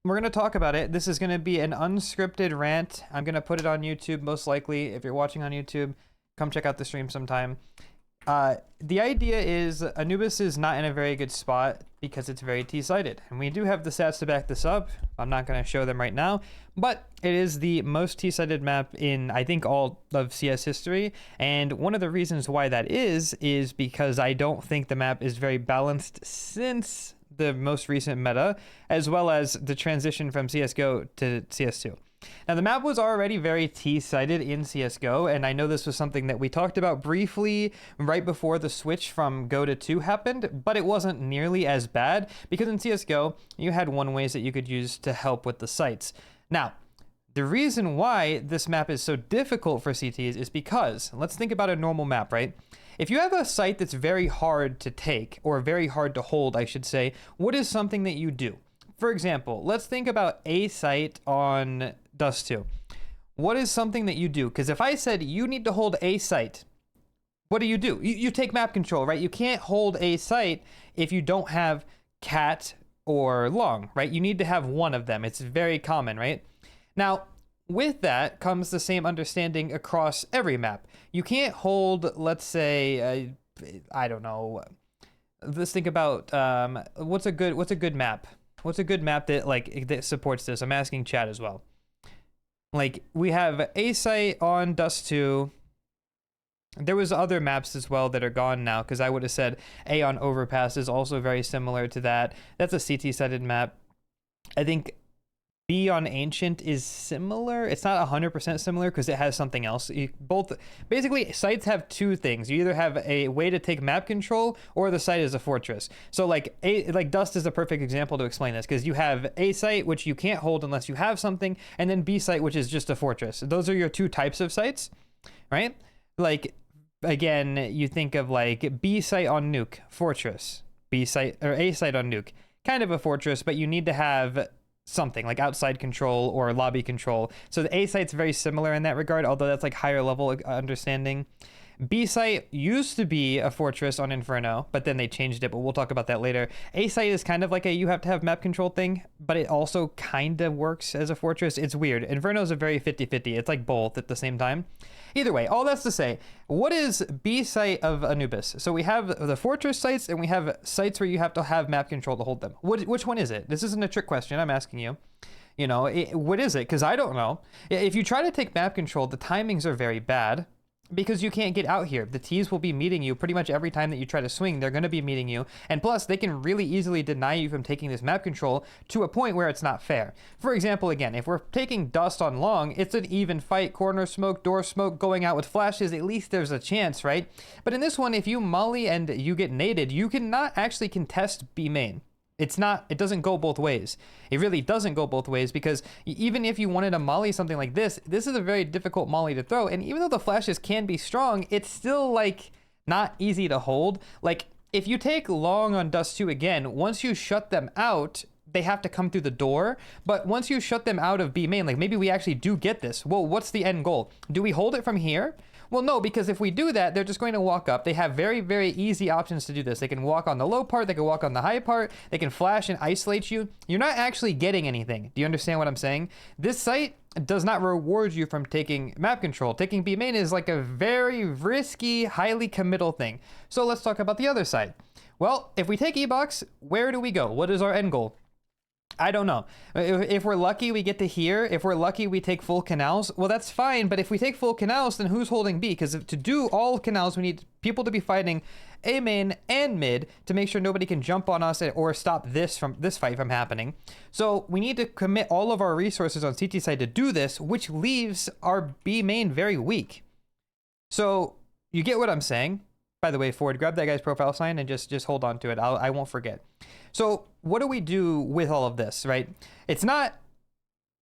We're going to talk about it. This is going to be an unscripted rant. I'm going to put it on YouTube, most likely. If you're watching on YouTube, come check out the stream sometime. The idea is Anubis is not in a very good spot because it's very T-sided. And we do have the stats to back this up. I'm not going to show them right now. But it is the most T-sided map in, I think, all of CS history. And one of the reasons why that is because I don't think the map is very balanced since the most recent meta, as well as the transition from CSGO to CS2. Now, the map was already very T-sided in CSGO, and I know this was something that we talked about briefly right before the switch from Go to 2 happened, but it wasn't nearly as bad, because in CSGO, you had one ways that you could use to help with the sites. Now, the reason why this map is so difficult for CTs is because, let's think about a normal map, right? If you have a site that's very hard to take, or very hard to hold, I should say, what is something that you do? For example, let's think about a site on Dust 2. What is something that you do? Because if I said you need to hold a site, what do? You take map control, right? You can't hold a site if you don't have cat or long, right? You need to have one of them. It's very common, right? Now, with that comes the same understanding across every map. You can't hold, let's say, I don't know. Let's think about what's a good map? What's a good map that supports this? I'm asking chat as well. Like, we have a site on Dust 2. There was other maps as well that are gone now, because I would have said A on Overpass is also very similar to that. That's a CT-sided map. I think B on Ancient is similar. It's not 100% similar because it has something else. Basically, sites have two things. You either have a way to take map control, or the site is a fortress. So like Dust is a perfect example to explain this, because you have a site which you can't hold unless you have something, and then B site which is just a fortress. Those are your two types of sites, right? Like, again, you think of like B site on Nuke, fortress. B site or A site on Nuke, kind of a fortress, but you need to have something like outside control or lobby control. So the A site's very similar in that regard, although that's like higher level understanding. B site used to be a fortress on Inferno, but then they changed it, but we'll talk about that later. A site is kind of like you have to have map control thing, but it also kind of works as a fortress. It's weird. Inferno is a very 50-50. It's like both at the same time. Either way, all that's to say, what is B site of Anubis? So we have the fortress sites, and we have sites where you have to have map control to hold them. Which one is it? This isn't a trick question. I'm asking you. You know, what is it? Because I don't know. If you try to take map control, the timings are very bad, because you can't get out here. The T's will be meeting you pretty much every time that you try to swing. They're going to be meeting you. And plus, they can really easily deny you from taking this map control to a point where it's not fair. For example, again, if we're taking Dust on long, it's an even fight. Corner smoke, door smoke, going out with flashes. At least there's a chance, right? But in this one, if you molly and you get naded, you cannot actually contest B main. It doesn't go both ways. It really doesn't go both ways, because even if you wanted to molly something like this is a very difficult molly to throw. And even though the flashes can be strong, it's still like not easy to hold. Like, if you take long on Dust 2 again, once you shut them out, they have to come through the door. But once you shut them out of B main, like maybe we actually do get this. Well, what's the end goal? Do we hold it from here? Well, no, because if we do that, they're just going to walk up. They have very, very easy options to do this. They can walk on the low part. They can walk on the high part. They can flash and isolate you. You're not actually getting anything. Do you understand what I'm saying? This site does not reward you from taking map control. Taking B main is like a very risky, highly committal thing. So let's talk about the other side. Well, if we take E-Box, where do we go? What is our end goal? I don't know. If we're lucky, we get to here. If we're lucky, we take full canals. Well, that's fine. But if we take full canals, then who's holding B? Because to do all canals, we need people to be fighting A main and mid to make sure nobody can jump on us or stop this fight from happening. So we need to commit all of our resources on CT side to do this, which leaves our B main very weak. So you get what I'm saying? By the way, Ford, grab that guy's profile sign and just hold on to it. I won't forget. So what do we do with all of this, right? It's not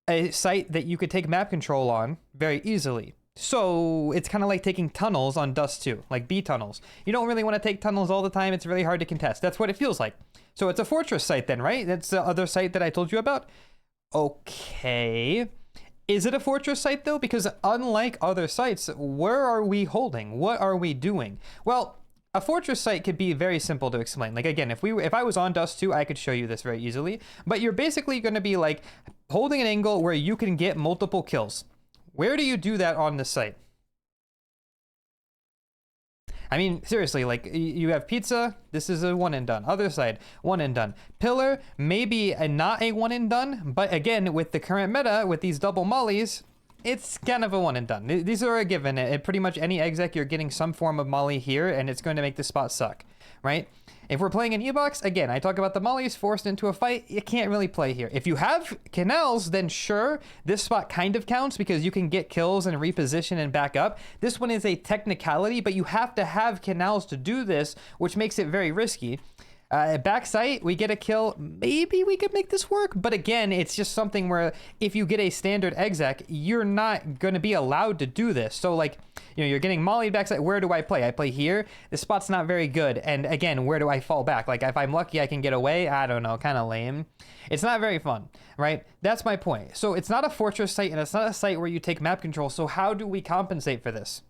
a site that you could take map control on very easily. So it's kind of like taking tunnels on Dust 2, like B tunnels. You don't really want to take tunnels all the time. It's really hard to contest. That's what it feels like. So it's a fortress site then, right? That's the other site that I told you about. Okay. Is it a fortress site though? Because unlike other sites, where are we holding? What are we doing? Well, a fortress site could be very simple to explain. Like again, if I was on Dust 2, I could show you this very easily. But you're basically going to be like holding an angle where you can get multiple kills. Where do you do that on this site? I mean, seriously, like you have pizza, this is a one and done. Other side, one and done. Pillar, maybe not a one and done, but again, with the current meta, with these double mollies, it's kind of a one and done. These are a given. At pretty much any exec, you're getting some form of molly here, and it's going to make the spot suck, right? If we're playing an E-box, again, I talk about the mollies forced into a fight, you can't really play here. If you have canals, then sure, this spot kind of counts because you can get kills and reposition and back up. This one is a technicality, but you have to have canals to do this, which makes it very risky. Backside, we get a kill. Maybe we could make this work, but again, it's just something where if you get a standard exec, you're not going to be allowed to do this. So like, you know, you're getting mollied backside. Where do I play? I play here. This spot's not very good. And again, where do I fall back? Like if I'm lucky, I can get away. I don't know, kind of lame. It's not very fun, right? That's my point. So it's not a fortress site and it's not a site where you take map control. So how do we compensate for this?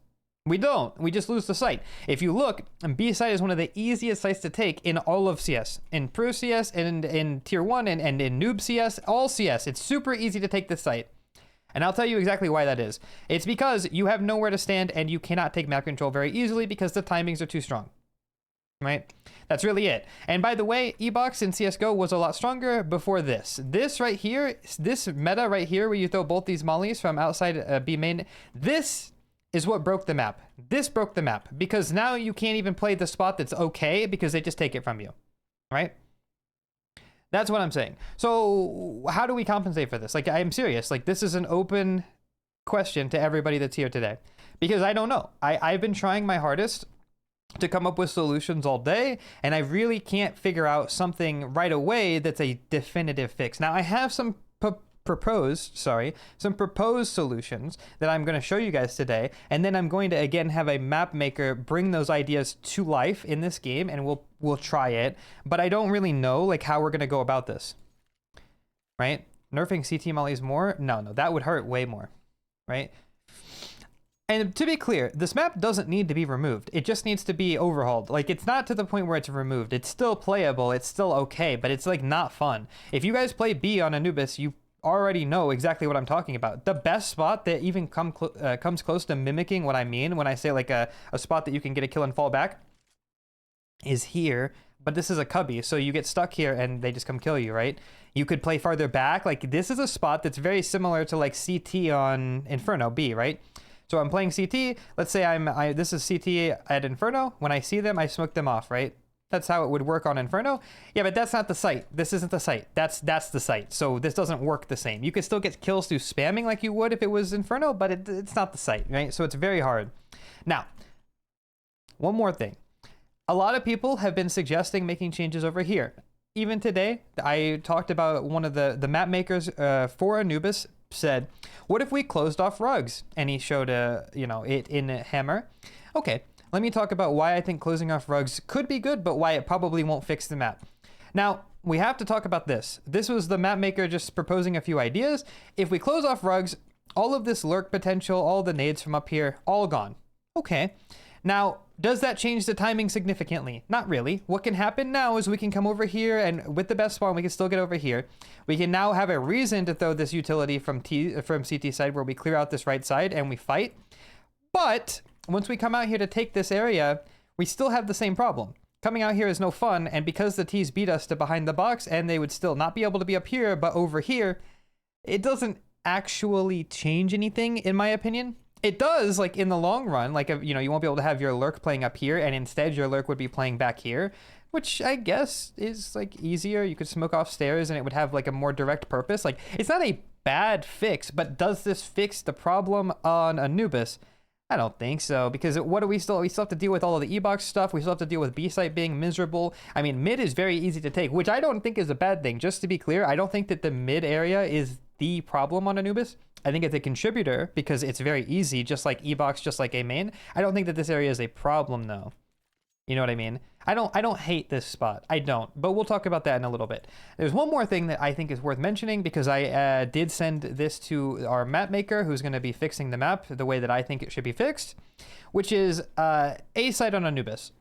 We don't. We just lose the site. If you look, B site is one of the easiest sites to take in all of CS. In Pro CS, and in Tier 1, and in Noob CS, all CS. It's super easy to take this site. And I'll tell you exactly why that is. It's because you have nowhere to stand and you cannot take map control very easily because the timings are too strong. Right? That's really it. And by the way, E-Box in CSGO was a lot stronger before this. This right here, this meta right here where you throw both these mollies from outside B main, this is what broke the map. This broke the map because now you can't even play the spot that's okay because they just take it from you, right? That's what I'm saying. So how do we compensate for this? Like, I'm serious. Like, this is an open question to everybody that's here today because I don't know. I've been trying my hardest to come up with solutions all day, and I really can't figure out something right away that's a definitive fix. Now, I have some proposed solutions that I'm going to show you guys today, and then I'm going to again have a map maker bring those ideas to life in this game, and we'll try it. But I don't really know like how we're going to go about this, right? Nerfing CT mollies more? No, that would hurt way more, right? And to be clear, this map doesn't need to be removed. It just needs to be overhauled. Like, it's not to the point where it's removed. It's still playable. It's still okay, but it's like not fun. If you guys play B on Anubis, you already know exactly what I'm talking about. The best spot that even comes close to mimicking what I mean when I say like a spot that you can get a kill and fall back is here, but this is a cubby, so you get stuck here and they just come kill you, right? You could play farther back. Like, this is a spot that's very similar to like CT on Inferno B, right? So I'm playing CT. Let's say this is CT at Inferno. When I see them, I smoke them off, right? That's how it would work on Inferno. Yeah, but that's not the site. This isn't the site. That's the site. So this doesn't work the same. You could still get kills through spamming like you would if it was Inferno, but it's not the site, right? So it's very hard. Now, one more thing. A lot of people have been suggesting making changes over here. Even today, I talked about one of the map makers for Anubis said, what if we closed off rugs? And he showed it in a hammer. Okay. Let me talk about why I think closing off rugs could be good, but why it probably won't fix the map. Now, we have to talk about this. This was the map maker just proposing a few ideas. If we close off rugs, all of this lurk potential, all the nades from up here, all gone. Okay. Now, does that change the timing significantly? Not really. What can happen now is we can come over here, and with the best spawn, we can still get over here. We can now have a reason to throw this utility from CT side where we clear out this right side and we fight. But once we come out here to take this area, we still have the same problem. Coming out here is no fun, and because the T's beat us to behind the box, and they would still not be able to be up here, but over here, it doesn't actually change anything, in my opinion. It does, like, in the long run, like, you won't be able to have your lurk playing up here, and instead your lurk would be playing back here, which I guess is, like, easier. You could smoke off stairs, and it would have, like, a more direct purpose. Like, it's not a bad fix, but does this fix the problem on Anubis? I don't think so, because what do we still have to deal with all of the E-Box stuff. We still have to deal with B-site being miserable. I mean, mid is very easy to take, which I don't think is a bad thing. Just to be clear, I don't think that the mid area is the problem on Anubis. I think it's a contributor because it's very easy, just like E-Box, just like A main. I don't think that this area is a problem though. You know what I mean? I don't hate this spot. I don't, but we'll talk about that in a little bit. There's one more thing that I think is worth mentioning because I did send this to our map maker who's going to be fixing the map the way that I think it should be fixed, which is A site on Anubis.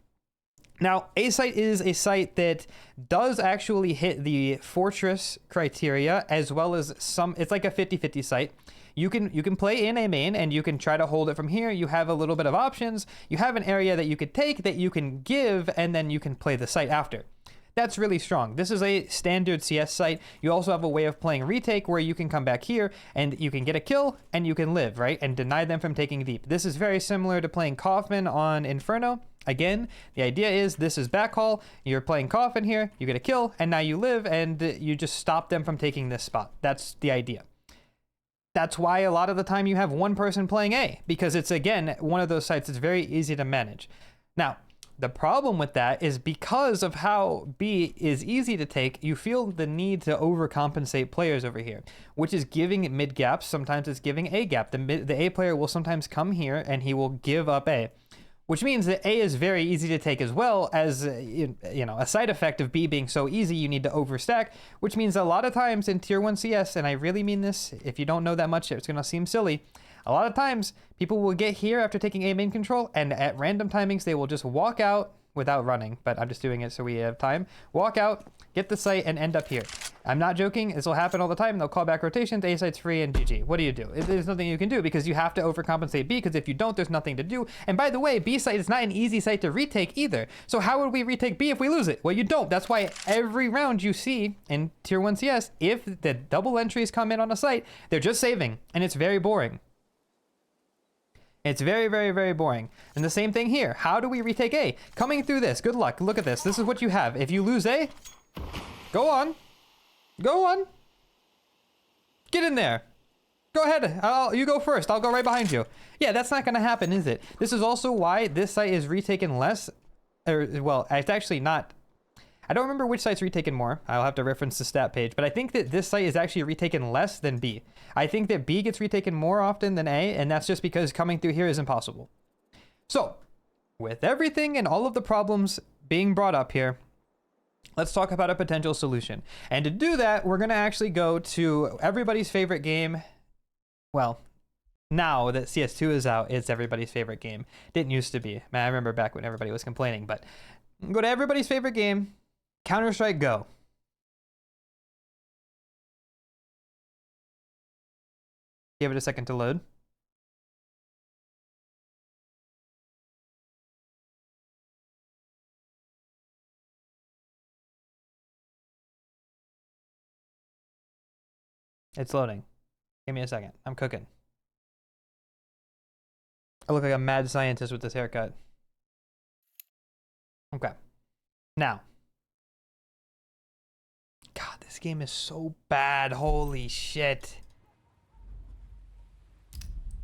Now, A site is a site that does actually hit the fortress criteria, as well as some. It's like a 50-50 site. You can play in a main and you can try to hold it from here. You have a little bit of options. You have an area that you could take, that you can give, and then you can play the site after. That's really strong. This is a standard CS site. You also have a way of playing retake where you can come back here and you can get a kill and you can live, right? And deny them from taking deep. This is very similar to playing Kaufman on Inferno. Again, the idea is this is backhaul. You're playing Kaufman here, you get a kill, and now you live and you just stop them from taking this spot. That's the idea. That's why a lot of the time you have one person playing A, because it's, again, one of those sites that's very easy to manage. Now, the problem with that is because of how B is easy to take, you feel the need to overcompensate players over here, which is giving mid gaps. Sometimes it's giving A gap. The A player will sometimes come here and he will give up A, which means that A is very easy to take as well as, you know, a side effect of B being so easy, you need to overstack, which means a lot of times in Tier 1 CS, and I really mean this, if you don't know that much, it's going to seem silly, a lot of times people will get here after taking A main control, and at random timings, they will just walk out without running, but I'm just doing it so we have time. Walk out, get the site, and end up here. I'm not joking. This will happen all the time. They'll call back rotations, A site's free, and GG. What do you do? There's nothing you can do because you have to overcompensate B, because if you don't, there's nothing to do. And by the way, B site is not an easy site to retake either. So how would we retake B if we lose it? Well, you don't. That's why every round you see in Tier 1 CS, if the double entries come in on a site, they're just saving, and it's very boring. It's very, very, very boring. And the same thing here. How do we retake A? Coming through this. Good luck. Look at this. This is what you have. If you lose A, go on. Go on. Get in there. Go ahead. You go first. I'll go right behind you. Yeah, that's not going to happen, is it? This is also why this site is retaken less. Well, it's actually not. I don't remember which site's retaken more. I'll have to reference the stat page, but I think that this site is actually retaken less than B. I think that B gets retaken more often than A, and that's just because coming through here is impossible. So, with everything and all of the problems being brought up here, let's talk about a potential solution. And to do that, we're going to actually go to everybody's favorite game. Well, now that CS2 is out, it's everybody's favorite game. Didn't used to be. Man, I remember back when everybody was complaining, but go to everybody's favorite game. Counter-Strike Go. Give it a second to load. It's loading. Give me a second. I'm cooking. I look like a mad scientist with this haircut. Okay. Now. God, this game is so bad. Holy shit.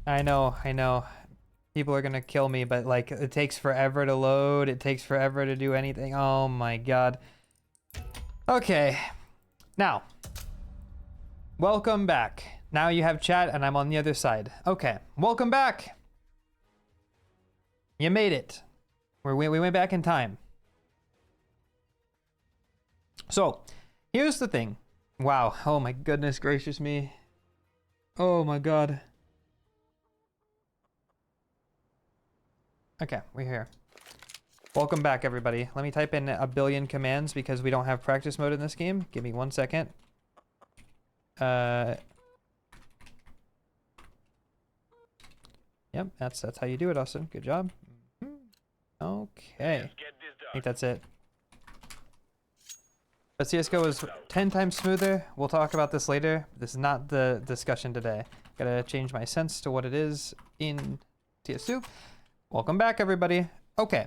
I know. People are gonna kill me, but like, it takes forever to load. It takes forever to do anything. Oh my god. Okay. Now. Welcome back. Now you have chat and I'm on the other side. Okay. Welcome back. You made it. We went back in time. So, here's the thing. Wow. Oh my goodness gracious me. Oh my god. Okay, we're here. Welcome back, everybody. Let me type in a billion commands because we don't have practice mode in this game. Give me 1 second. Yep, that's how you do it, Austin. Good job. Okay. I think that's it. But CSGO is 10 times smoother. We'll talk about this later. This is not the discussion today. Gotta change my sense to what it is in CS2. Welcome back, everybody. Okay.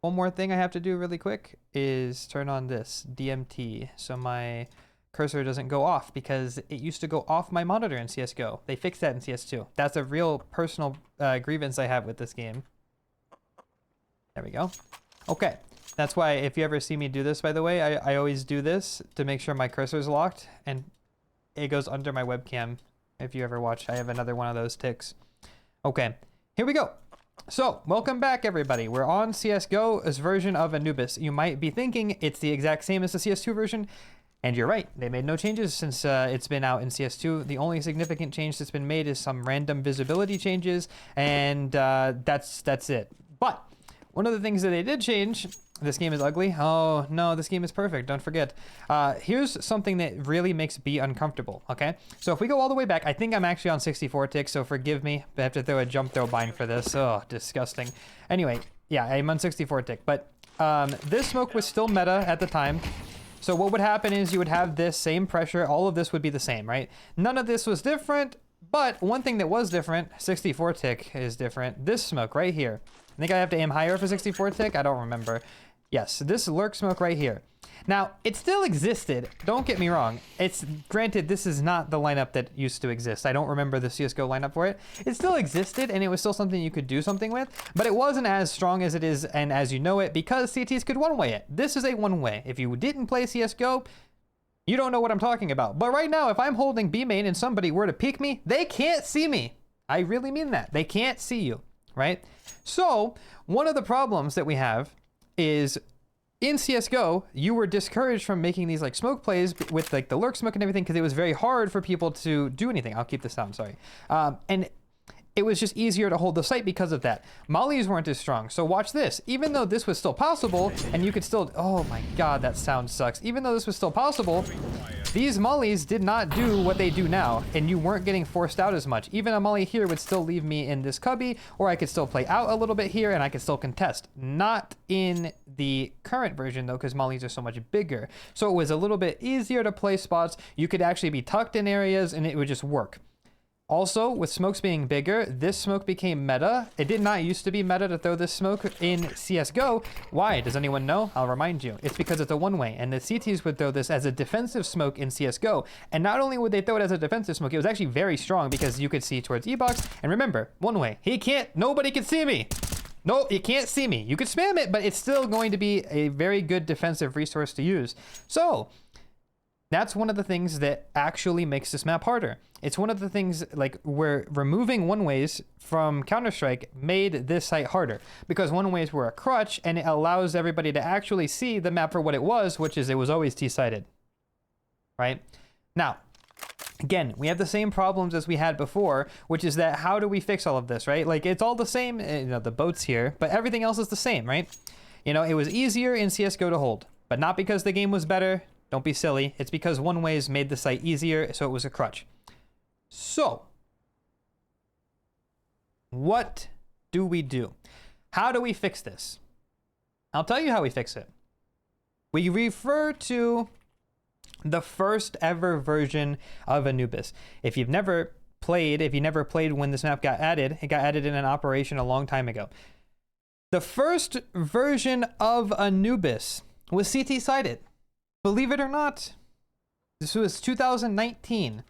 One more thing I have to do really quick is turn on this DMT so my cursor doesn't go off, because it used to go off my monitor in CSGO. They fixed that in CS2. That's a real personal grievance I have with this game. There we go. Okay. That's why if you ever see me do this, by the way, I always do this to make sure my cursor is locked and it goes under my webcam. If you ever watch, I have another one of those ticks. Okay, here we go. So, welcome back, everybody. We're on CSGO's version of Anubis. You might be thinking it's the exact same as the CS2 version, and you're right. They made no changes since it's been out in CS2. The only significant change that's been made is some random visibility changes, and that's it. But one of the things that they did change This game is ugly. Oh no, this game is perfect. Don't forget. Here's something that really makes B uncomfortable. Okay, so if we go all the way back, I think I'm actually on 64 tick, so forgive me. I have to throw a jump throw bind for this. Oh, disgusting. Anyway, yeah, I'm on 64 tick, but this smoke was still meta at the time. So what would happen is you would have this same pressure. All of this would be the same, right? None of this was different, but one thing that was different, 64 tick is different. This smoke right here. I think I have to aim higher for 64 tick. I don't remember. Yes, this lurk smoke right here. Now, it still existed. Don't get me wrong. It's granted, this is not the lineup that used to exist. I don't remember the CSGO lineup for it. It still existed, and it was still something you could do something with, but it wasn't as strong as it is and as you know it because CTs could one-way it. This is a one-way. If you didn't play CSGO, you don't know what I'm talking about. But right now, if I'm holding B main and somebody were to peek me, they can't see me. I really mean that. They can't see you, right? So one of the problems that we have is in CSGO, you were discouraged from making these like smoke plays with like the lurk smoke and everything because it was very hard for people to do anything. I'll keep this down, sorry. And it was just easier to hold the site because of that. Mollies weren't as strong. So watch this. Even though this was still possible and you could still, oh my God, that sound sucks. Even though this was still possible, these mollies did not do what they do now, and you weren't getting forced out as much. Even a molly here would still leave me in this cubby, or I could still play out a little bit here and I could still contest. Not in the current version though, because mollies are so much bigger. So it was a little bit easier to play spots. You could actually be tucked in areas and it would just work. Also, with smokes being bigger, this smoke became meta. It did not used to be meta to throw this smoke in CSGO. Why? Does anyone know? I'll remind you. It's because it's a one-way, and the CTs would throw this as a defensive smoke in CSGO. And not only would they throw it as a defensive smoke, it was actually very strong because you could see towards E-Box. And remember, one-way. Nobody can see me. No, you can't see me. You could spam it, but it's still going to be a very good defensive resource to use. So that's one of the things that actually makes this map harder. It's one of the things, like, where removing one-ways from Counter-Strike made this site harder because one-ways were a crutch and it allows everybody to actually see the map for what it was, which is it was always T-sided, right? Now, again, we have the same problems as we had before, which is that how do we fix all of this, right? Like, it's all the same, you know, the boats here, but everything else is the same, right? You know, it was easier in CSGO to hold, but not because the game was better. Don't be silly. It's because one-ways made the site easier, so it was a crutch. So, what do we do? How do we fix this? I'll tell you how we fix it. We refer to the first ever version of Anubis. If you never played when this map got added, it got added in an operation a long time ago. The first version of Anubis was CT-sided. Believe it or not, this was 2019.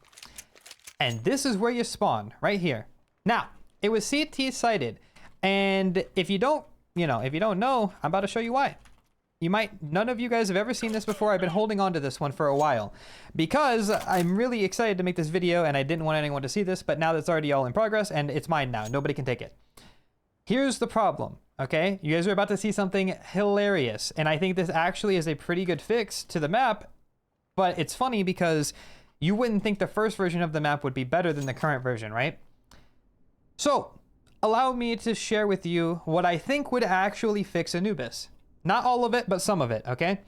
And this is where you spawn, right here. Now, it was CT-sided. And if you don't know, I'm about to show you why. None of you guys have ever seen this before. I've been holding on to this one for a while because I'm really excited to make this video and I didn't want anyone to see this, but now that's already all in progress and it's mine now. Nobody can take it. Here's the problem, okay? You guys are about to see something hilarious, and I think this actually is a pretty good fix to the map, but it's funny because you wouldn't think the first version of the map would be better than the current version, right? So, allow me to share with you what I think would actually fix Anubis. Not all of it, but some of it, okay?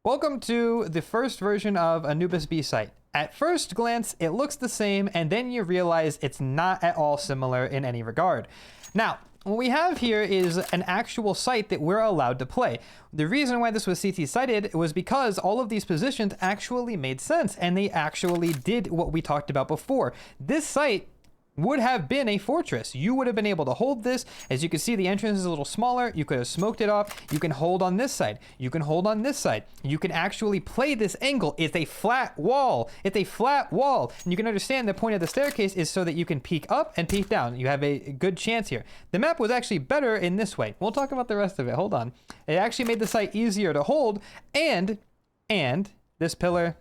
Welcome to the first version of Anubis B site. At first glance, it looks the same, and then you realize it's not at all similar in any regard. Now, what we have here is an actual site that we're allowed to play. The reason why this was CT-sided was because all of these positions actually made sense, and they actually did what we talked about before. This site would have been a fortress. You would have been able to hold this. As you can see, the entrance is a little smaller. You could have smoked it off. You can hold on this side. You can hold on this side. You can actually play this angle. It's a flat wall. It's a flat wall. And you can understand the point of the staircase is so that you can peek up and peek down. You have a good chance here. The map was actually better in this way. We'll talk about the rest of it. Hold on. It actually made the site easier to hold, and this pillar,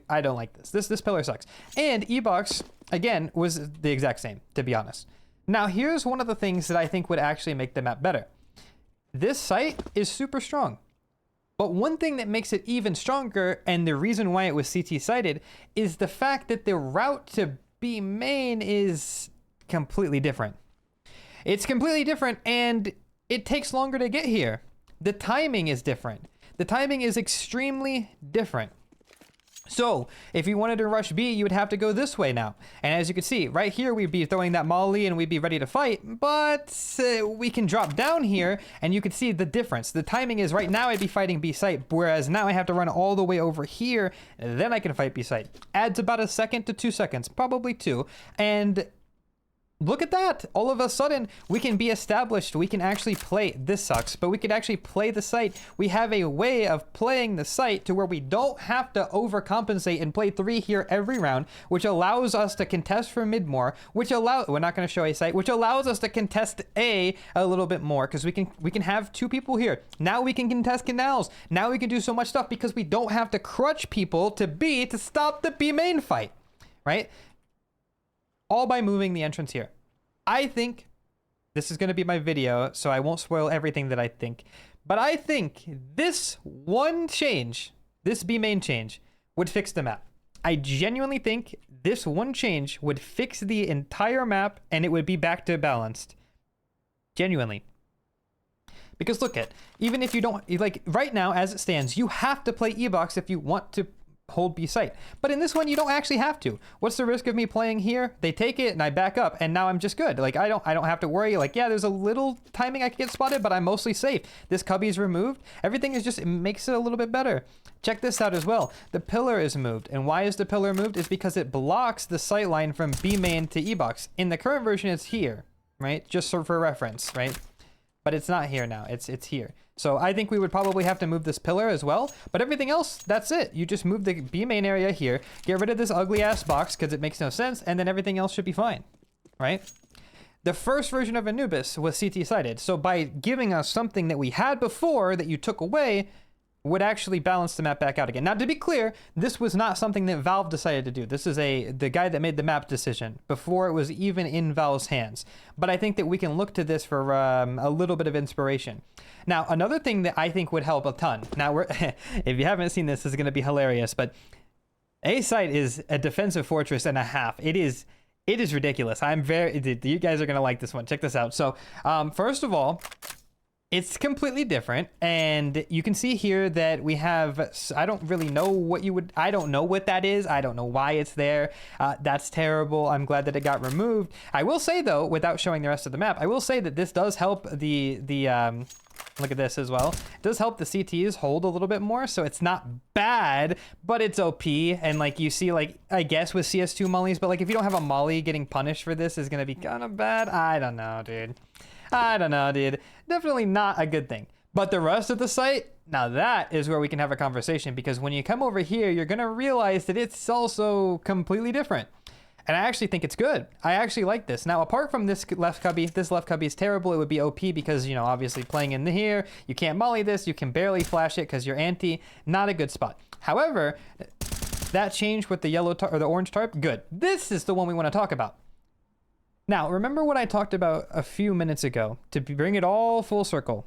I don't like this. This pillar sucks. And E-Box, again, was the exact same, to be honest. Now, here's one of the things that I think would actually make the map better. This site is super strong. But one thing that makes it even stronger, and the reason why it was CT-sided, is the fact that the route to B main is completely different. It's completely different, and it takes longer to get here. the timing is different. The timing is extremely different. So if you wanted to rush B, you would have to go this way now. And as you can see, right here, we'd be throwing that molly and we'd be ready to fight, but we can drop down here and you can see the difference. The timing is right now I'd be fighting B site, whereas now I have to run all the way over here, and then I can fight B site. Adds about 1 second to 2 seconds, probably 2. And look at that. All of a sudden, we can be established. We can actually play. This sucks, but we could actually play the site. We have a way of playing the site to where we don't have to overcompensate and play 3 here every round, which allows us to contest for mid more, which we're not going to show A site, which allows us to contest A little bit more because we can have 2 people here. Now we can contest canals. Now we can do so much stuff because we don't have to crutch people to B to stop the B main fight, right? All by moving the entrance here. I think this is going to be my video, so I won't spoil everything that I think. But I think this one change, this B main change, would fix the map. I genuinely think this one change would fix the entire map and it would be back to balanced. Genuinely. Because look at, even if you don't, like right now as it stands, you have to play E-box if you want to hold B site. But in this one, you don't actually have to. What's the risk of me playing here? They take it and I back up and now I'm just good. Like I don't have to worry. Like, yeah, there's a little timing I can get spotted, but I'm mostly safe. This cubby is removed. Everything is just, it makes it a little bit better. Check this out as well. The pillar is moved. And why is the pillar moved? Is because it blocks the sight line from B main to E box. In the current version, it's here, right? Just for reference, right? But it's not here now. It's here. So I think we would probably have to move this pillar as well. But everything else, that's it. You just move the B main area here, get rid of this ugly ass box because it makes no sense, and then everything else should be fine, right? The first version of Anubis was CT sided. So by giving us something that we had before that you took away, would actually balance the map back out again. Now, to be clear, this was not something that Valve decided to do. This is the guy that made the map decision before it was even in Valve's hands. But I think that we can look to this for a little bit of inspiration. Now, another thing that I think would help a ton. Now, if you haven't seen this, this is going to be hilarious. But A site is a defensive fortress and a half. It is ridiculous. You guys are going to like this one. Check this out. So, first of all, it's completely different, and you can see here that we have, I don't really know what I don't know what that is. I don't know why it's there. That's terrible. I'm glad that it got removed. I will say though, without showing the rest of the map, I will say that this does help the look at this as well. It does help the CTs hold a little bit more, so it's not bad, but it's OP. And like you see, like I guess with CS2 mollies, but like if you don't have a molly, getting punished for this is gonna be kind of bad. I don't know, dude. Definitely not a good thing. But the rest of the site, now that is where we can have a conversation, because when you come over here, you're gonna realize that it's also completely different. And I actually think it's good. I actually like this. Now, apart from this left cubby is terrible. It would be OP because, you know, obviously playing in here, you can't molly this, you can barely flash it because you're anti, not a good spot. However, that change with the yellow or the orange tarp, good. This is the one we want to talk about. Now, remember what I talked about a few minutes ago to bring it all full circle.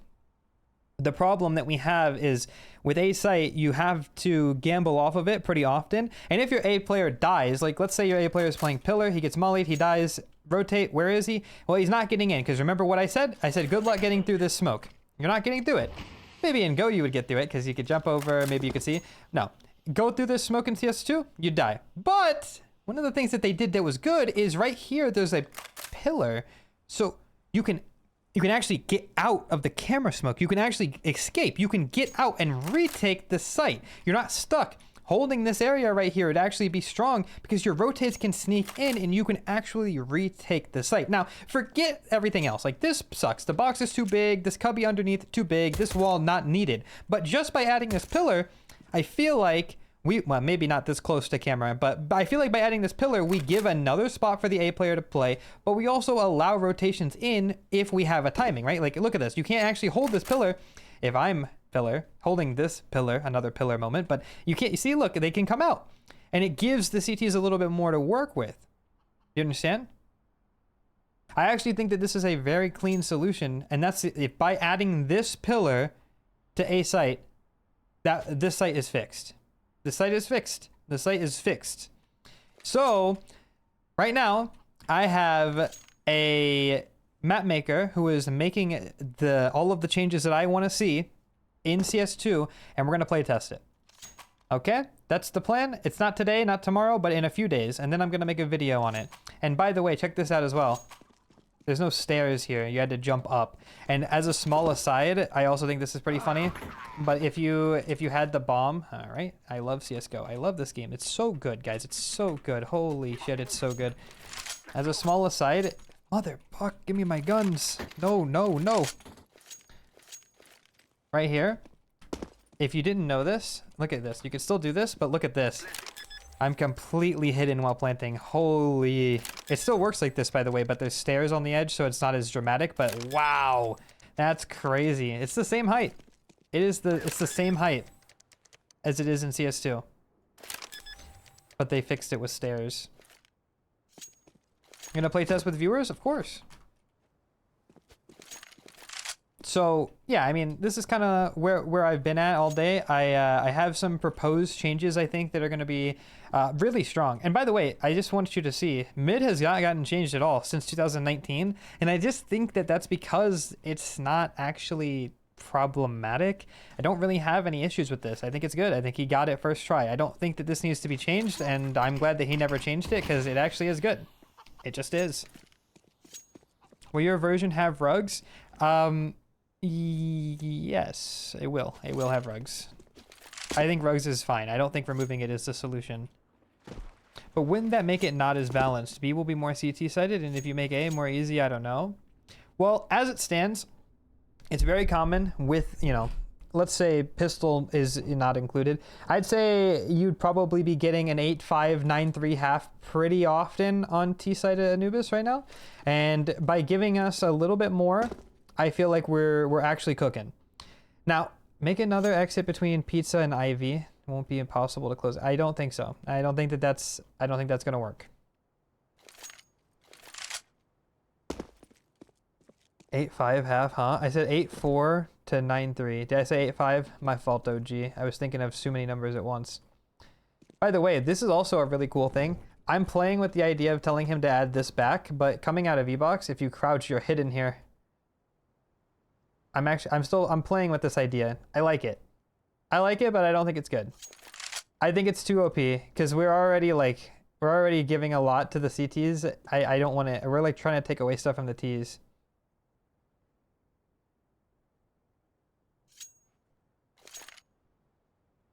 The problem that we have is with A site, you have to gamble off of it pretty often. And if your A player dies, like let's say your A player is playing pillar, he gets mollied, he dies, rotate, where is he? Well, he's not getting in, because remember what I said? I said, good luck getting through this smoke. You're not getting through it. Maybe in Go you would get through it because you could jump over, maybe you could see. No, go through this smoke in CS2, you die. But one of the things that they did that was good is right here, there's a pillar. So you can actually get out of the camera smoke. You can actually escape. You can get out and retake the site. You're not stuck. Holding this area right here would actually be strong because your rotates can sneak in and you can actually retake the site. Now, forget everything else. Like this sucks. The box is too big. This cubby underneath, too big. This wall, not needed. But just by adding this pillar, I feel like well, maybe not this close to camera, but I feel like by adding this pillar, we give another spot for the A player to play, but we also allow rotations in if we have a timing, right? Like, look at this. You can't actually hold this pillar if I'm pillar, holding this pillar, another pillar moment, but you can't, you see, look, they can come out. And it gives the CTs a little bit more to work with. You understand? I actually think that this is a very clean solution, and that's if by adding this pillar to A site, that this site is fixed. The site is fixed. The site is fixed. So right now I have a map maker who is making all of the changes that I want to see in CS2, and we're gonna play test it. Okay, that's the plan. It's not today, not tomorrow, but in a few days, and then I'm gonna make a video on it. And by the way, check this out as well. There's no stairs here. You had to jump up. And as a small aside, I also think this is pretty funny. But if you had the bomb, all right. I love CS:GO. I love this game. It's so good, guys. It's so good. Holy shit, it's so good. As a small aside, motherfuck, give me my guns. No, no, no. Right here. If you didn't know this, look at this. You can still do this, but look at this. I'm completely hidden while planting. Holy. It still works like this, by the way, but there's stairs on the edge, so it's not as dramatic, but wow. That's crazy. It's the same height. It's the same height as it is in CS2. But they fixed it with stairs. Gonna play test with viewers? Of course. So yeah, I mean, this is kind of where I've been at all day. I have some proposed changes, I think, that are going to be really strong. And by the way, I just want you to see, mid has not gotten changed at all since 2019, and I just think that that's because it's not actually problematic. I don't really have any issues with this. I think it's good. I think he got it first try. I don't think that this needs to be changed, and I'm glad that he never changed it because it actually is good. It just is. Will your version have rugs? Yes, it will. It will have rugs. I think rugs is fine. I don't think removing it is the solution. But wouldn't that make it not as balanced? B will be more CT sided, and if you make A more easy, I don't know. Well, as it stands, it's very common with, you know, let's say pistol is not included. I'd say you'd probably be getting an 8.5, 9.3 half pretty often on T-sided Anubis right now. And by giving us a little bit more, I feel like we're actually cooking. Now, make another exit between pizza and Ivy. It won't be impossible to close. I don't think so. I don't think that's gonna work. 8.5 half, huh? I said 8.4 to 9.3. Did I say 8.5? My fault, OG. I was thinking of too many numbers at once. By the way, this is also a really cool thing. I'm playing with the idea of telling him to add this back, but coming out of V-Box, if you crouch, you're hidden here. I'm playing with this idea. I like it. I like it, but I don't think it's good. I think it's too OP because we're already giving a lot to the CTs. I don't want to. We're like trying to take away stuff from the Ts.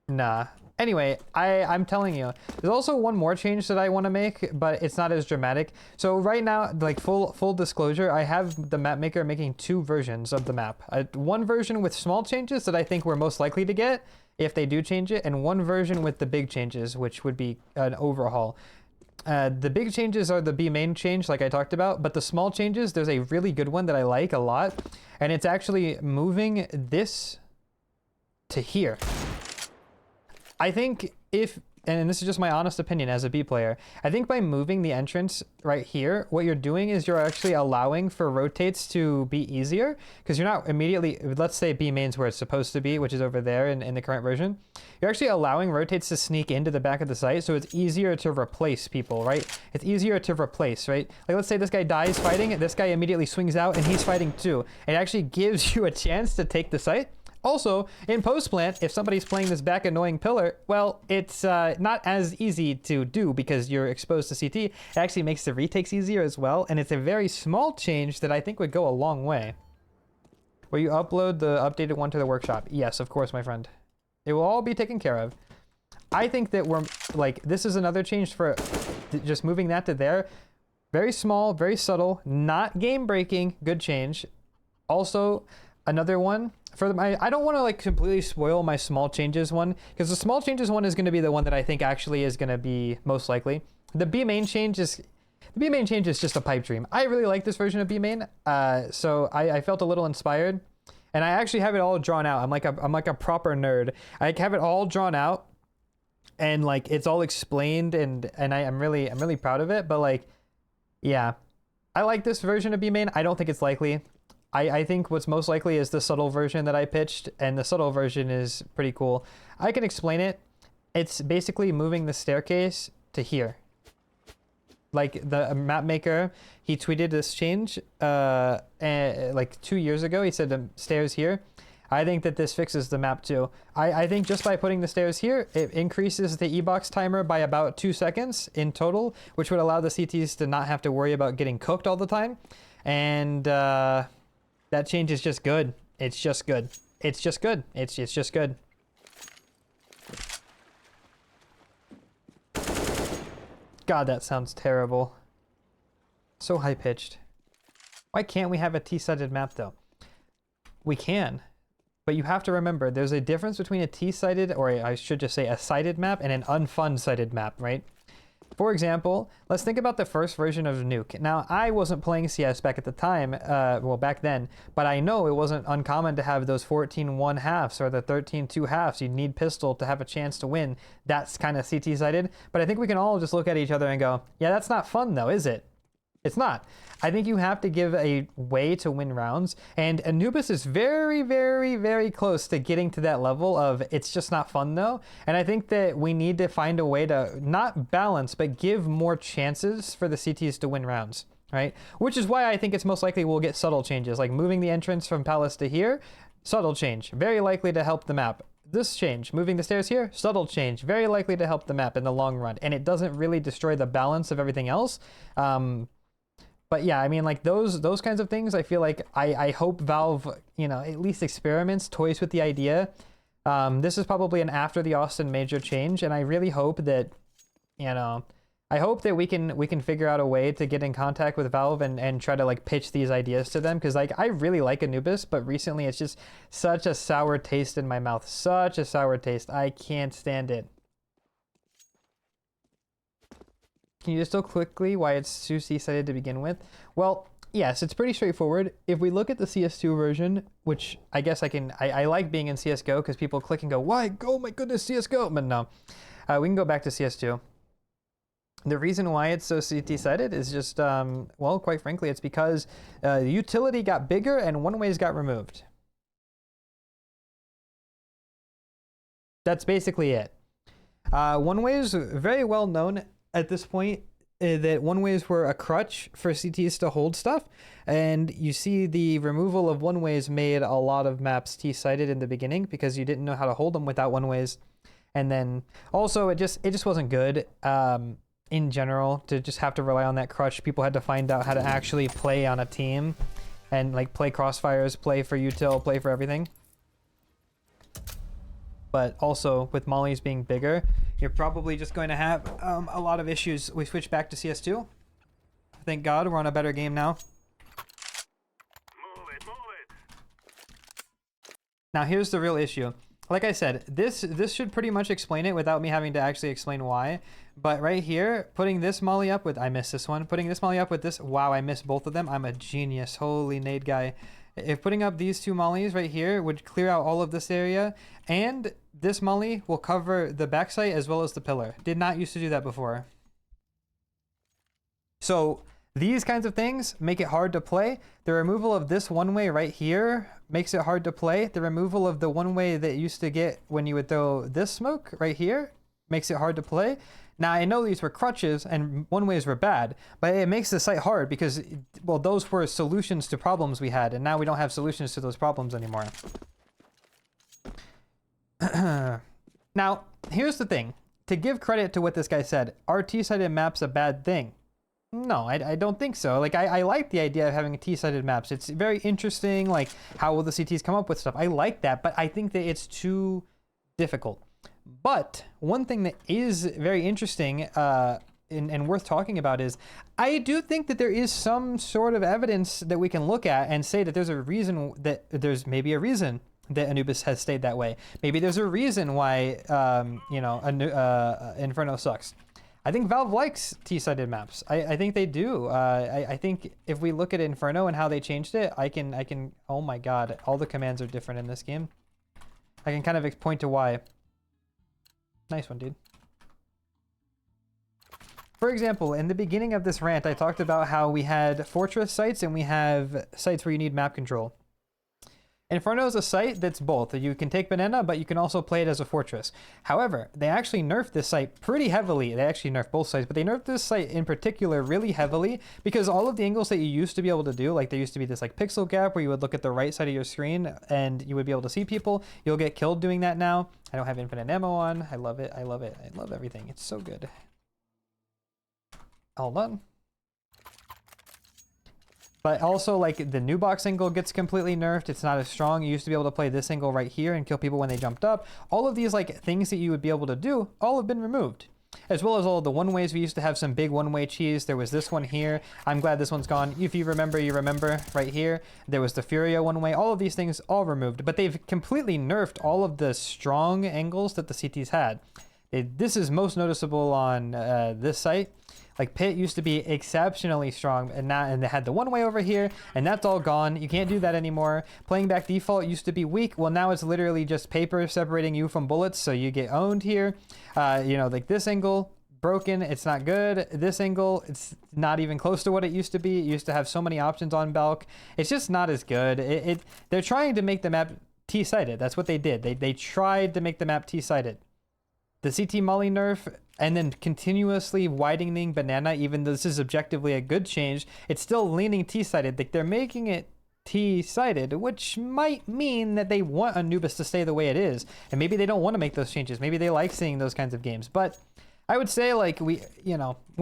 Nah. Anyway, I'm telling you, there's also one more change that I want to make, but it's not as dramatic. So right now, like full disclosure, I have the map maker making two versions of the map. One version with small changes that I think we're most likely to get if they do change it, and one version with the big changes, which would be an overhaul. The big changes are the B main change, like I talked about, but the small changes, there's a really good one that I like a lot, and it's actually moving this to here. I think and this is just my honest opinion as a B player, I think by moving the entrance right here, what you're doing is you're actually allowing for rotates to be easier, because you're not immediately, let's say B main's where it's supposed to be, which is over there in the current version. You're actually allowing rotates to sneak into the back of the site, so it's easier to replace people, right? It's easier to replace, right? Like let's say this guy dies fighting, this guy immediately swings out and he's fighting too. It actually gives you a chance to take the site. Also, in post-plant, if somebody's playing this back annoying pillar, well, it's not as easy to do because you're exposed to CT. It actually makes the retakes easier as well, and it's a very small change that I think would go a long way. Will you upload the updated one to the workshop? Yes, of course, my friend. It will all be taken care of. I think that we're, like, this is another change for just moving that to there. Very small, very subtle, not game-breaking, good change. Also, another one. I don't want to like completely spoil my small changes one, because the small changes one is going to be the one that I think actually is going to be most likely. The B main change is just a pipe dream. I really like this version of B main, so I felt a little inspired, and I actually have it all drawn out. I'm like a proper nerd. I have it all drawn out, and like it's all explained, and I'm really proud of it. But like, yeah, I like this version of B main. I don't think it's likely. I think what's most likely is the subtle version that I pitched, and the subtle version is pretty cool. I can explain it. It's basically moving the staircase to here. Like the map maker, he tweeted this change like 2 years ago. He said the stairs here. I think that this fixes the map too. I think just by putting the stairs here, it increases the E-box timer by about 2 seconds in total, which would allow the CTs to not have to worry about getting cooked all the time. And that change is just good. It's just good. It's just good. It's just good. God, that sounds terrible. So high-pitched. Why can't we have a T-sided map though? We can. But you have to remember, there's a difference between a T-sided, or I should just say a sided map, and an unfun sided map, right? For example, let's think about the first version of Nuke. Now, I wasn't playing CS back at the time, well, back then, but I know it wasn't uncommon to have those 14 1/2s or the 13 2/2s. You'd need pistol to have a chance to win. That's kind of CT-sided. But I think we can all just look at each other and go, yeah, that's not fun though, is it? It's not. I think you have to give a way to win rounds, and Anubis is very, very, very close to getting to that level of it's just not fun though. And I think that we need to find a way to not balance, but give more chances for the CTs to win rounds, right? Which is why I think it's most likely we'll get subtle changes, like moving the entrance from Palace to here, subtle change, very likely to help the map. This change, moving the stairs here, subtle change, very likely to help the map in the long run. And it doesn't really destroy the balance of everything else. But yeah, I mean, like those kinds of things, I feel like I hope Valve, you know, at least experiments, toys with the idea. This is probably an after the Austin major change, and I really hope that, you know, I hope that we can figure out a way to get in contact with Valve and try to like pitch these ideas to them, because like I really like Anubis, but recently it's just such a sour taste in my mouth, such a sour taste. I can't stand it. Can you just tell quickly why it's C-sided to begin with? Well, yes, it's pretty straightforward. If we look at the CS2 version, which I guess I like being in CSGO because people click and go, why? Oh my goodness, CSGO. But no, we can go back to CS2. The reason why it's so CT-sided is just, well, quite frankly, it's because the utility got bigger and one-ways got removed. That's basically it. One-ways, very well known at this point, that one-ways were a crutch for CTs to hold stuff, and you see the removal of one-ways made a lot of maps T-sided in the beginning because you didn't know how to hold them without one-ways. And then also it just wasn't good in general to just have to rely on that crutch. People had to find out how to actually play on a team and like play crossfires, play for util, play for everything. But also with mollies being bigger, you're probably just going to have a lot of issues. We switch back to CS2. Thank God we're on a better game now. Move it. Now here's the real issue. Like I said, this should pretty much explain it without me having to actually explain why. But right here, putting this molly up with, I missed this one. Putting this molly up with this, wow, I missed both of them. I'm a genius, holy nade guy. If putting up these two mollies right here would clear out all of this area, and this molly will cover the backside as well as the pillar. Did not used to do that before. So these kinds of things make it hard to play. The removal of this one-way right here makes it hard to play. The removal of the one-way that you used to get when you would throw this smoke right here makes it hard to play. Now, I know these were crutches and one-ways were bad, but it makes the site hard because, well, those were solutions to problems we had, and now we don't have solutions to those problems anymore. Now, here's the thing. To give credit to what this guy said, are T-sided maps a bad thing? No, I don't think so. Like, I like the idea of having T-sided maps. It's very interesting, like, how will the CTs come up with stuff? I like that, but I think that it's too difficult. But one thing that is very interesting and worth talking about is I do think that there is some sort of evidence that we can look at and say that there's a reason that there's maybe a reason that Anubis has stayed that way. Maybe there's a reason why, you know, Inferno sucks. I think Valve likes T-sided maps. I think they do. I think if we look at Inferno and how they changed it, I can, oh my God, all the commands are different in this game. I can kind of point to why. Nice one, dude. For example, in the beginning of this rant, I talked about how we had fortress sites and we have sites where you need map control. Inferno is a site that's both. You can take banana, but you can also play it as a fortress. However, they actually nerfed this site pretty heavily. They actually nerfed both sites, but they nerfed this site in particular really heavily because all of the angles that you used to be able to do, like there used to be this like pixel gap where you would look at the right side of your screen and you would be able to see people. You'll get killed doing that now. I don't have infinite ammo on. I love it. I love it. I love everything. It's so good. All done. But also, like, the new box angle gets completely nerfed. It's not as strong. You used to be able to play this angle right here and kill people when they jumped up. All of these, like, things that you would be able to do, all have been removed. As well as all of the one-ways. We used to have some big one-way cheese. There was this one here. I'm glad this one's gone. If you remember, you remember right here. There was the Furio one-way. All of these things, all removed. But they've completely nerfed all of the strong angles that the CTs had. This is most noticeable on this site. Like Pit used to be exceptionally strong, and now they had the one way over here, and that's all gone. You can't do that anymore. Playing back default used to be weak. Well, now it's literally just paper separating you from bullets, so you get owned here. You know, like this angle, broken. It's not good. This angle, it's not even close to what it used to be. It used to have so many options on Balk. It's just not as good. They're trying to make the map T-sided. That's what they did. They tried to make the map T-sided. The CT Molly nerf and then continuously widening banana, even though this is objectively a good change, it's still leaning T-sided. Like they're making it T-sided, which might mean that they want Anubis to stay the way it is. And maybe they don't want to make those changes. Maybe they like seeing those kinds of games. But I would say like we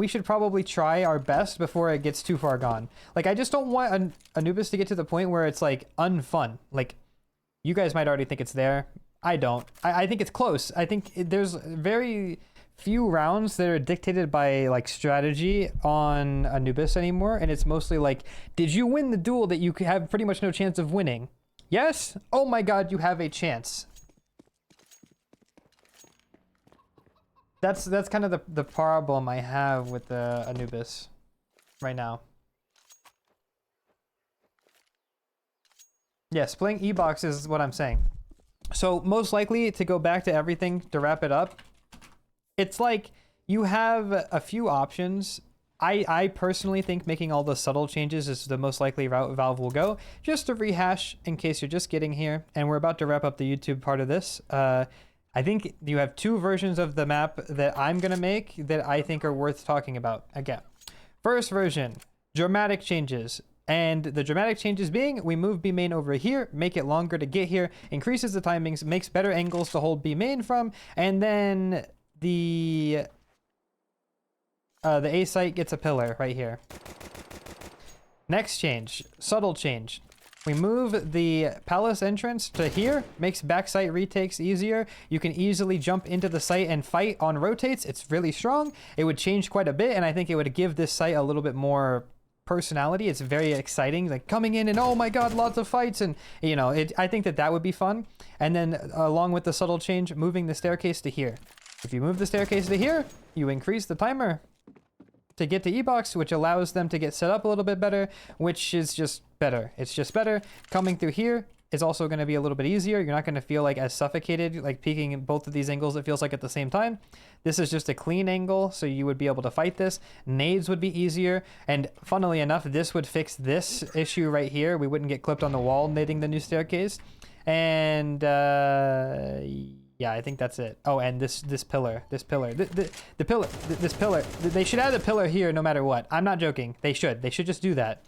should probably try our best before it gets too far gone. Like I just don't want Anubis to get to the point where it's like unfun. Like you guys might already think it's there. I don't. I think it's close. I think there's very few rounds that are dictated by like strategy on Anubis anymore, and it's mostly like, did you win the duel that you have pretty much no chance of winning? Yes? Oh my god, you have a chance. That's kind of the problem I have with the Anubis right now. Yes, playing E-Box is what I'm saying. So most likely to go back to everything to wrap it up, it's like you have a few options. I personally think making all the subtle changes is the most likely route Valve will go. Just to rehash in case you're just getting here, and we're about to wrap up the YouTube part of this. I think you have two versions of the map that I'm going to make that I think are worth talking about. Again, first version, dramatic changes. And the dramatic changes being, we move B main over here, make it longer to get here, increases the timings, makes better angles to hold B main from, and then the A site gets a pillar right here. Next change, subtle change. We move the palace entrance to here, makes backside retakes easier. You can easily jump into the site and fight on rotates. It's really strong. It would change quite a bit, and I think it would give this site a little bit more personality. It's very exciting, like coming in and oh my god, lots of fights, and you know, I think that would be fun. And then along with the subtle change, moving the staircase to here. If you move the staircase to here, you increase the timer to get to E-Box, which allows them to get set up a little bit better, which is just better. It's just better. Coming through here is also going to be a little bit easier. You're not going to feel like as suffocated, like peeking in both of these angles, it feels like at the same time. This is just a clean angle, so you would be able to fight this. Nades would be easier, and funnily enough, this would fix this issue right here. We wouldn't get clipped on the wall nading the new staircase. And yeah, I think that's it. Oh, and this pillar, the pillar, this pillar. They should add a pillar here no matter what. I'm not joking. They should just do that.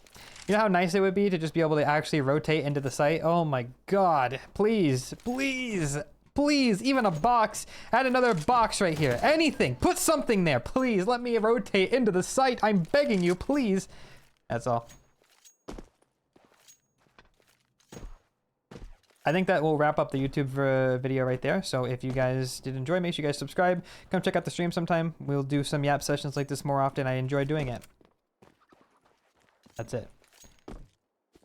You know how nice it would be to just be able to actually rotate into the site? Oh my god. Please, please, please, even a box. Add another box right here. Anything. Put something there. Please, let me rotate into the site. I'm begging you, please. That's all. I think that will wrap up the YouTube video right there. So if you guys did enjoy, make sure you guys subscribe. Come check out the stream sometime. We'll do some Yap sessions like this more often. I enjoy doing it. That's it.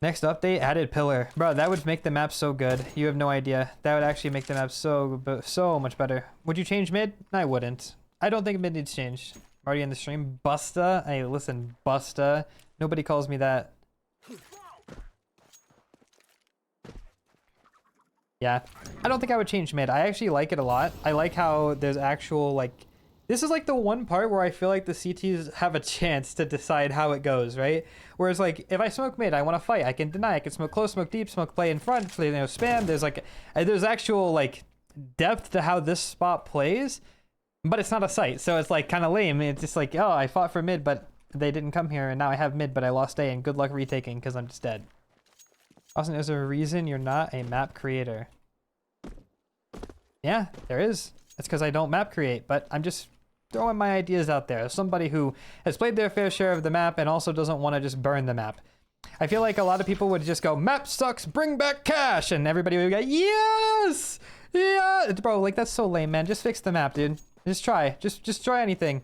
Next update, added pillar. Bro, that would make the map so good. You have no idea. That would actually make the map so much better. Would you change mid? I wouldn't. I don't think mid needs change. I'm already in the stream. Busta? Hey, listen, Busta. Nobody calls me that. Yeah. I don't think I would change mid. I actually like it a lot. I like how there's actual, like, This is like the one part where I feel like the CTs have a chance to decide how it goes, right? Whereas like if I smoke mid, I want to fight. I can deny. I can smoke close, smoke deep, smoke play in front, play, spam. There's like there's actual like depth to how this spot plays, but it's not a site, so it's like kind of lame. It's just like, oh, I fought for mid, but they didn't come here, and now I have mid, but I lost A, and good luck retaking because I'm just dead. Austin, is there a reason you're not a map creator? Yeah, there is. It's because I don't map create, but I'm just throwing my ideas out there. As somebody who has played their fair share of the map and also doesn't want to just burn the map. I feel like a lot of people would just go, map sucks, bring back cash, and everybody would go, yes! Yeah! Bro, like, that's so lame, man. Just fix the map, dude. Just try. Just try anything.